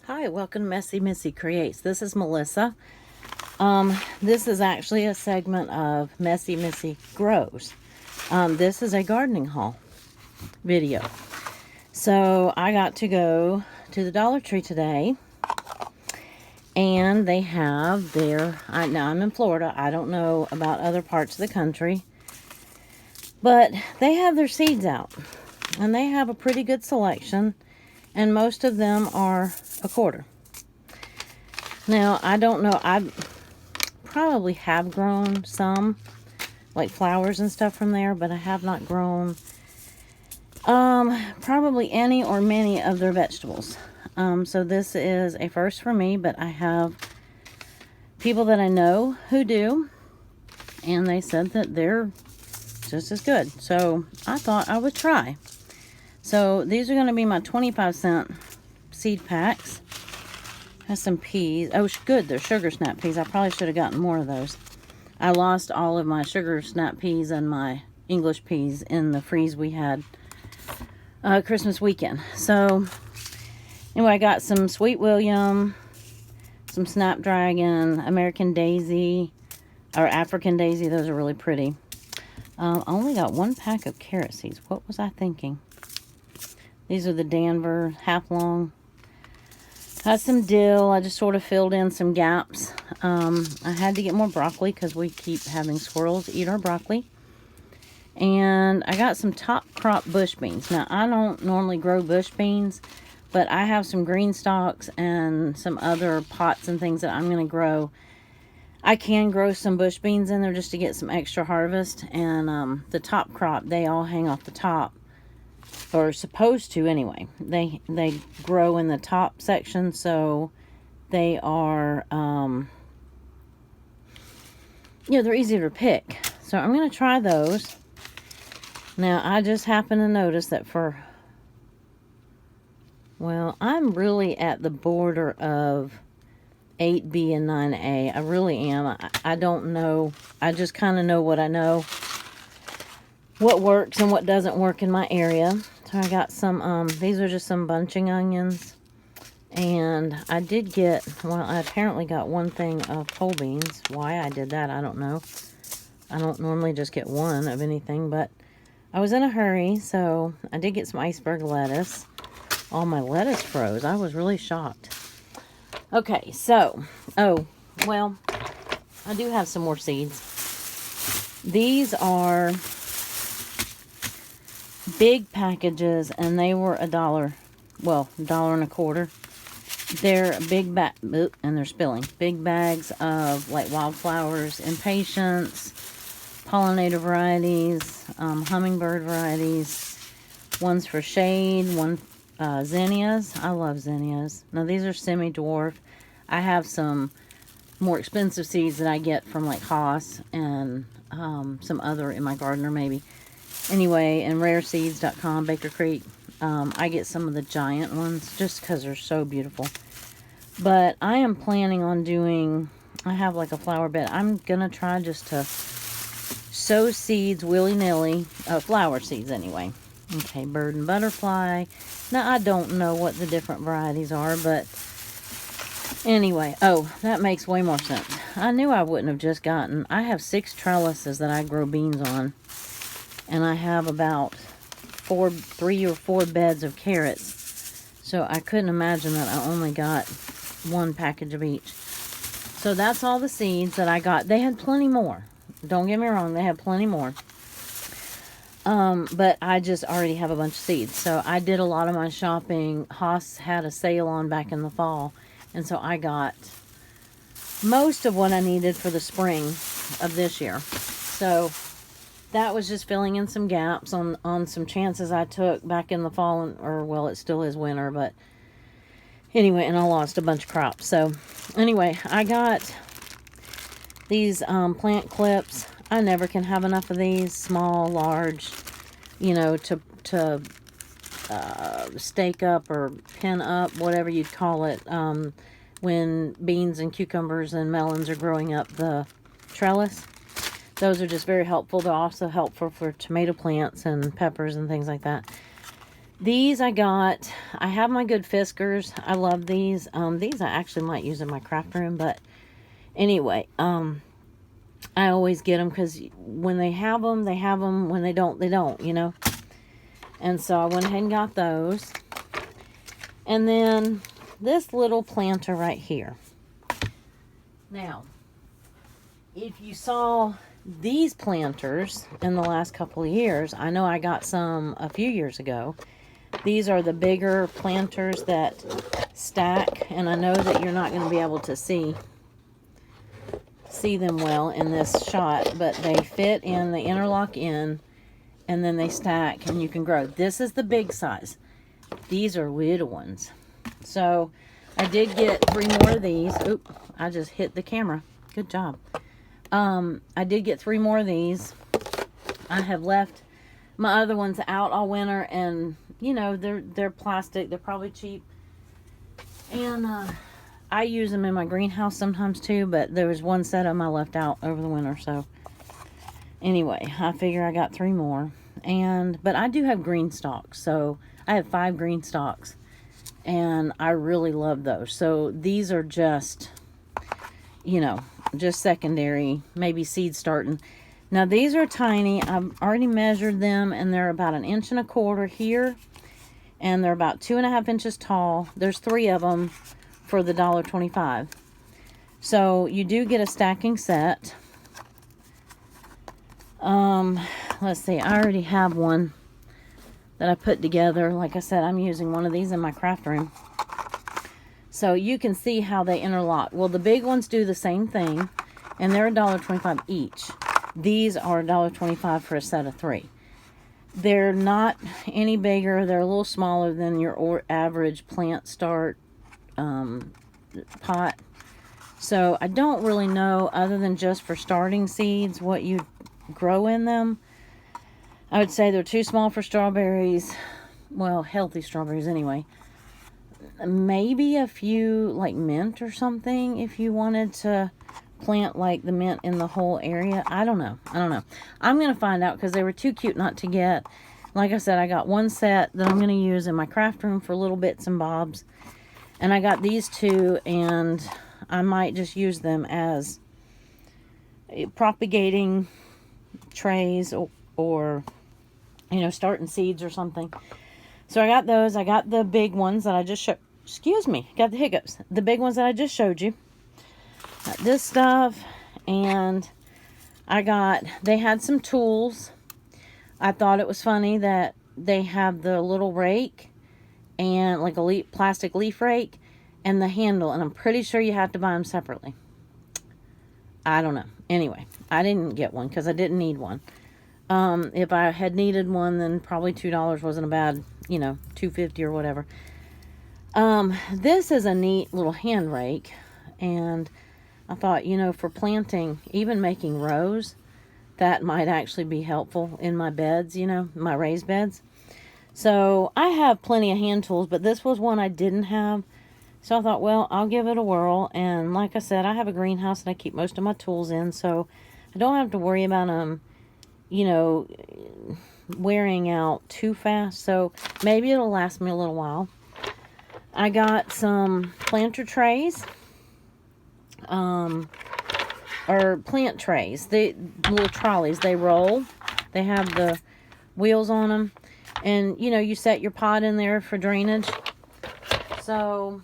Hi, welcome to Messy Missy Creates. This is Melissa. This is actually a segment of Messy Missy Grows. This is a gardening haul video. So I got to go to the Dollar Tree today, and they have now I'm in Florida. I don't know about other parts of the country, but they have their seeds out, and they have a pretty good selection, and most of them are a quarter. Now, I don't know, I probably have grown some, like flowers and stuff from there, but I have not grown probably any or many of their vegetables. So this is a first for me, but I have people that I know who do, and they said that they're just as good. So I thought I would try. So these are going to be my 25-cent seed packs. Has some peas. Oh, good. They're sugar snap peas. I probably should have gotten more of those. I lost all of my sugar snap peas and my English peas in the freeze we had Christmas weekend. So, anyway, I got some Sweet William, some Snapdragon, American Daisy, or African Daisy. Those are really pretty. I only got one pack of carrot seeds. What was I thinking? These are the Danver half-long. Got some dill. I just sort of filled in some gaps. I had to get more broccoli because we keep having squirrels eat our broccoli. And I got some top crop bush beans. Now, I don't normally grow bush beans, but I have some green stalks and some other pots and things that I'm going to grow. I can grow some bush beans in there just to get some extra harvest. And the top crop, they all hang off the top. Or supposed to anyway. They grow in the top section, so they are, they're easier to pick. So I'm going to try those. Now, I just happen to notice that I'm really at the border of 8B and 9A. I really am. I don't know. I just kind of know what I know. What works and what doesn't work in my area. So I got some, these are just some bunching onions. And I did get, I apparently got one thing of pole beans. Why I did that, I don't know. I don't normally just get one of anything, but I was in a hurry, so I did get some iceberg lettuce. All my lettuce froze. I was really shocked. Okay, so, I do have some more seeds. These are big packages, and they were $1. Well, $1.25. They're big and they're spilling. Big bags of like wildflowers, impatiens, pollinator varieties, hummingbird varieties. One's for shade, one zinnias. I love zinnias. Now these are semi-dwarf. I have some more expensive seeds that I get from like Haas and some other in my gardener maybe. Anyway, and rareseeds.com, Baker Creek, I get some of the giant ones just because they're so beautiful. But I am planning on doing, I have like a flower bed. I'm going to try just to sow seeds willy-nilly, flower seeds anyway. Okay, bird and butterfly. Now, I don't know what the different varieties are, but anyway. Oh, that makes way more sense. I knew I wouldn't have just gotten, I have 6 trellises that I grow beans on. And I have about 3 or 4 beds of carrots. So I couldn't imagine that I only got one package of each. So that's all the seeds that I got. They had plenty more. Don't get me wrong, they had plenty more. But I just already have a bunch of seeds. So I did a lot of my shopping. Haas had a sale on back in the fall. And so I got most of what I needed for the spring of this year. So that was just filling in some gaps on some chances I took back in the fall, it still is winter, but anyway, and I lost a bunch of crops. So anyway, I got these plant clips. I never can have enough of these, small, large, to stake up or pin up, whatever you'd call it, when beans and cucumbers and melons are growing up the trellis. Those are just very helpful. They're also helpful for tomato plants and peppers and things like that. These I got, I have my Good Fiskars. I love these. These I actually might use in my craft room, but anyway, I always get them because when they have them, they have them. When they don't, they don't, you know. And so I went ahead and got those. And then this little planter right here. Now, if you saw these planters in the last couple of years, I know I got some a few years ago. These are the bigger planters that stack, and I know that you're not going to be able to see them well in this shot, but they fit in, they interlock in, and then they stack and you can grow. This is the big size. These are little ones. So I did get 3 more of these. Oop, I just hit the camera. Good job. I did get 3 more of these. I have left my other ones out all winter, and you know, they're plastic. They're probably cheap. And I use them in my greenhouse sometimes too, but there was one set of them I left out over the winter. So anyway, I figure I got 3 more. But I do have green stalks. So I have 5 green stalks, and I really love those. So these are just, you know, just secondary, maybe seed starting. Now these are tiny. I've already measured them, and they're about 1.25 inches here, and they're about 2.5 inches tall. There's 3 of them for the $1.25. So you do get a stacking set. Let's see, I already have one that I put together. Like I said, I'm using one of these in my craft room. So you can see how they interlock. Well, the big ones do the same thing, and they're $1.25 each. These are $1.25 for a set of 3. They're not any bigger. They're a little smaller than your average plant start pot. So I don't really know, other than just for starting seeds, what you grow in them. I would say they're too small for strawberries. Well, healthy strawberries anyway. Maybe a few like mint or something if you wanted to plant like the mint in the whole area. I don't know. I'm going to find out because they were too cute not to get. Like I said, I got one set that I'm going to use in my craft room for little bits and bobs. And I got these 2, and I might just use them as propagating trays or you know, starting seeds or something. So I got those. I got the big ones that I just showed. Excuse me, got the hiccups. The big ones that I just showed you. Got this stuff, and they had some tools. I thought it was funny that they have the little rake and like a plastic leaf rake and the handle, and I'm pretty sure you have to buy them separately. I don't know. Anyway, I didn't get one because I didn't need one. If I had needed one, then probably $2 wasn't a bad, you know, $2.50 or whatever. This is a neat little hand rake, and I thought, you know, for planting, even making rows, that might actually be helpful in my beds, you know, my raised beds. So I have plenty of hand tools, but this was one I didn't have. So I thought, well, I'll give it a whirl. And like I said, I have a greenhouse and I keep most of my tools in, so I don't have to worry about them, you know, wearing out too fast. So maybe it'll last me a little while. I got some planter trays, or plant trays. The little trolleys, they roll. They have the wheels on them. And, you know, you set your pot in there for drainage. So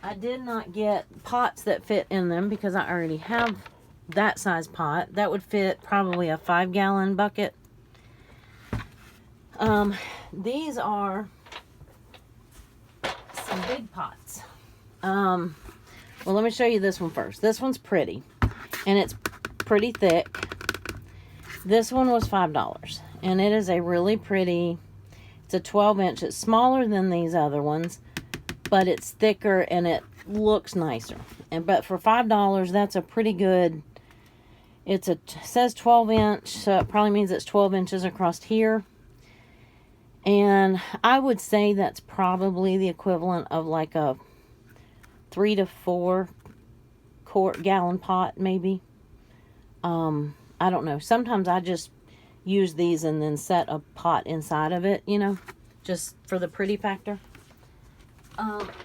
I did not get pots that fit in them because I already have that size pot. That would fit probably a 5-gallon bucket. These are some big pots. Well, let me show you this one first. This one's pretty, and it's pretty thick. This one was $5, and it is a really pretty, it's a 12-inch. It's smaller than these other ones, but it's thicker and it looks nicer. But for $5, that's a pretty good, it says 12-inch, so it probably means it's 12 inches across here. And I would say that's probably the equivalent of like a 3 to 4 gallon pot, maybe. I don't know. Sometimes I just use these and then set a pot inside of it, you know, just for the pretty factor.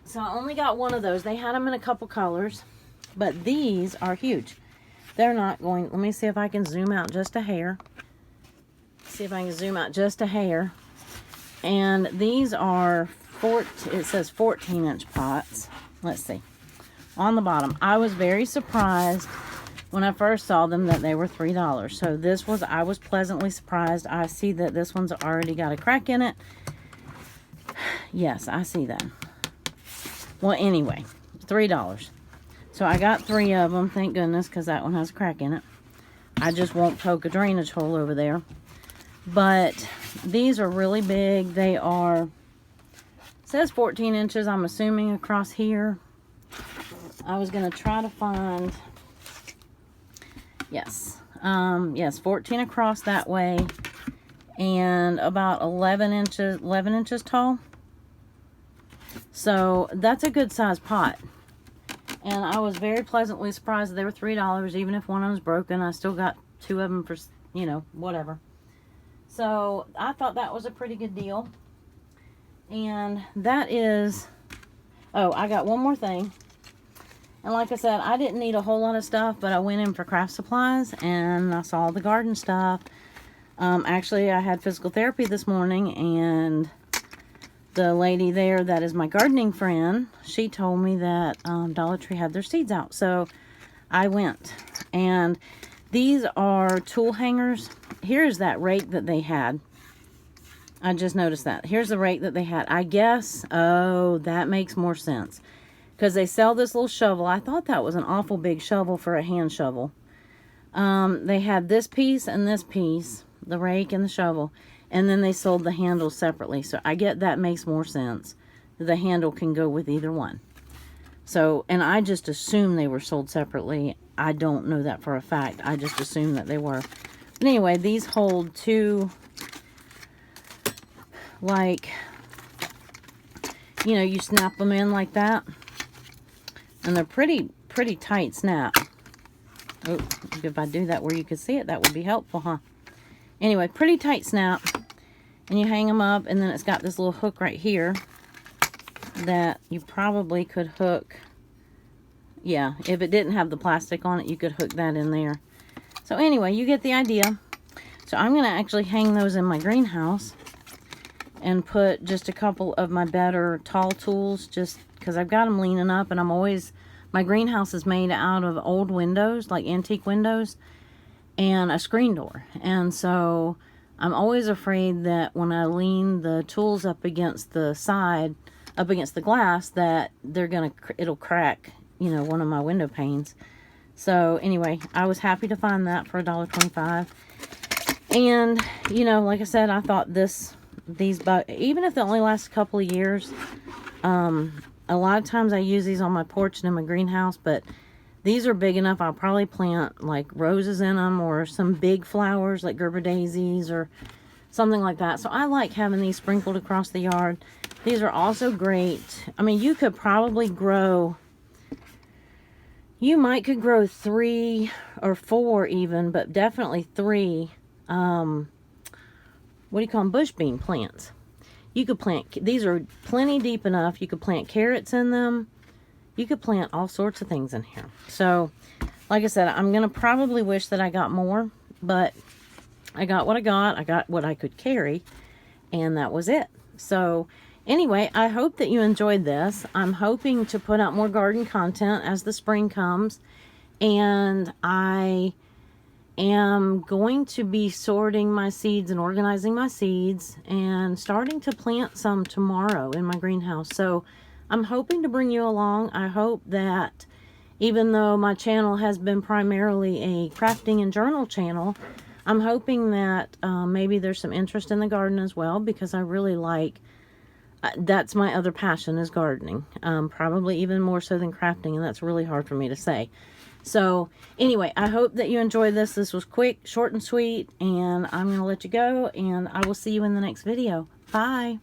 So I only got one of those. They had them in a couple colors, but these are huge. They're not going, let me see if I can zoom out just a hair. See if I can zoom out just a hair. And these are, it says 14-inch pots. Let's see. On the bottom, I was very surprised when I first saw them that they were $3. So this was, I was pleasantly surprised. I see that this one's already got a crack in it. Yes, I see that. Well, anyway, $3. So I got 3 of them, thank goodness, because that one has a crack in it. I just won't poke a drainage hole over there. But these are really big. They are, it says 14 inches, I'm assuming, across here. I was going to try to find, yes, 14 across that way, and about 11 inches tall. So that's a good size pot. And I was very pleasantly surprised that they were $3. Even if one of them was broken, I still got 2 of them for, you know, whatever. So I thought that was a pretty good deal. And that is, oh, I got one more thing. And like I said, I didn't need a whole lot of stuff, but I went in for craft supplies and I saw the garden stuff. Actually, I had physical therapy this morning, and the lady there that is my gardening friend, she told me that Dollar Tree had their seeds out. So I went, and these are tool hangers. Here's that rake that they had. I just noticed that. Here's the rake that they had. I guess, oh, that makes more sense. Because they sell this little shovel. I thought that was an awful big shovel for a hand shovel. They had this piece and this piece, the rake and the shovel. And then they sold the handles separately. So I get that makes more sense. The handle can go with either one. So, and I just assumed they were sold separately. I don't know that for a fact. I just assumed that they were. But anyway, these hold 2, like, you know, you snap them in like that. And they're pretty tight snap. Oh, if I do that where you could see it, that would be helpful, huh? Anyway, pretty tight snap. And you hang them up, and then it's got this little hook right here that you probably could hook. Yeah, if it didn't have the plastic on it, you could hook that in there. So anyway, you get the idea. So I'm going to actually hang those in my greenhouse and put just a couple of my better tall tools, just because I've got them leaning up, and I'm always, my greenhouse is made out of old windows, like antique windows, and a screen door. And so I'm always afraid that when I lean the tools up against the side, up against the glass, that it'll crack, you know, one of my window panes. So anyway, I was happy to find that for $1.25. And, you know, like I said, I thought these, even if they only last a couple of years, a lot of times I use these on my porch and in my greenhouse, but these are big enough. I'll probably plant like roses in them, or some big flowers like Gerber daisies or something like that. So I like having these sprinkled across the yard. These are also great. I mean, you could probably grow, you could grow 3 or 4 even, but definitely 3, what do you call them, bush bean plants. You could plant, these are plenty deep enough. You could plant carrots in them. You could plant all sorts of things in here. So, like I said, I'm going to probably wish that I got more, but I got what I got. I got what I could carry, and that was it. So, anyway, I hope that you enjoyed this. I'm hoping to put out more garden content as the spring comes, and I am going to be sorting my seeds and organizing my seeds and starting to plant some tomorrow in my greenhouse. So I'm hoping to bring you along. I hope that even though my channel has been primarily a crafting and journal channel, I'm hoping that maybe there's some interest in the garden as well, because I really like, that's my other passion, is gardening. Probably even more so than crafting, and that's really hard for me to say. So anyway, I hope that you enjoyed this. This was quick, short, and sweet, and I'm going to let you go, and I will see you in the next video. Bye.